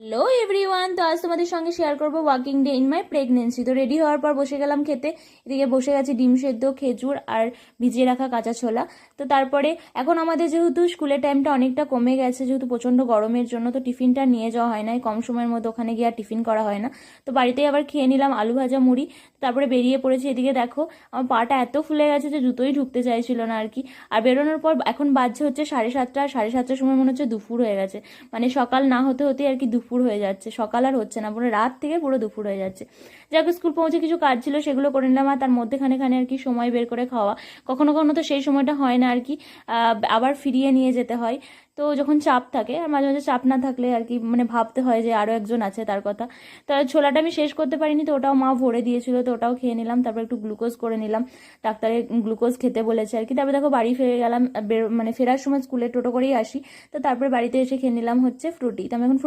Hello everyone, তো আজ তোমাদের সঙ্গে শেয়ার করবো working day in my pregnancy. তো রেডি হওয়ার পর বসে গেলাম খেতে। এদিকে বসে গেছে ডিম সেদ্ধ, খেজুর আর ভিজিয়ে রাখা কাঁচা ছোলা। তো তারপরে এখন আমাদের যেহেতু স্কুলের টাইমটা অনেকটা কমে গেছে, যেহেতু প্রচণ্ড গরমের জন্য, তো টিফিনটা নিয়ে যাওয়া হয় না, এই কম সময়ের মধ্যে ওখানে গিয়ে আর টিফিন করা হয় না। তো বাড়িতেই আবার খেয়ে নিলাম আলু ভাজা মুড়ি। তারপরে বেরিয়ে পড়েছি। এদিকে দেখো আমার পাটা এত ফুলে গেছে যে জুতোই ঢুকতে চাইছিল না আর কি। আর বেরোনোর পর এখন বাজছে হচ্ছে 7:30, আর 7:30টার সময় মনে হচ্ছে দুপুর হয়ে গেছে। মানে সকাল না হতে হতেই আর কি দুপুর হয়ে যাচ্ছে, সকাল আর হচ্ছে না, পুরো রাত থেকে পুরো দুপুর হয়ে যাচ্ছে। যাকে স্কুল পৌঁছে কিছু কাজ ছিল সেগুলো করে নিলাম, আর তার মধ্যেখানে আর কি সময় বের করে খাওয়া। কখনো কখনো তো সেই সময়টা হয় না আর কি, আবার ফিরিয়ে নিয়ে যেতে হয়। তো যখন চাপ থাকে, আর মাঝে মাঝে চাপ না থাকলে আর কি মানে ভাবতে হয় যে আরও একজন আছে তার কথা। তো ছোলাটা আমি শেষ করতে পারিনি, তো ওটাও মা ভরে দিয়েছিল, তো ওটাও খেয়ে নিলাম। তারপর একটু গ্লুকোজ করে নিলাম, ডাক্তারে গ্লুকোজ খেতে বলেছে আর কি। তারপরে দেখো বাড়ি ফিরে গেলাম, মানে ফেরার সময় স্কুলে টোটো করেই আসি। তো তারপরে বাড়িতে এসে খেয়ে নিলাম হচ্ছে ফ্রুটি। তো আমি এখন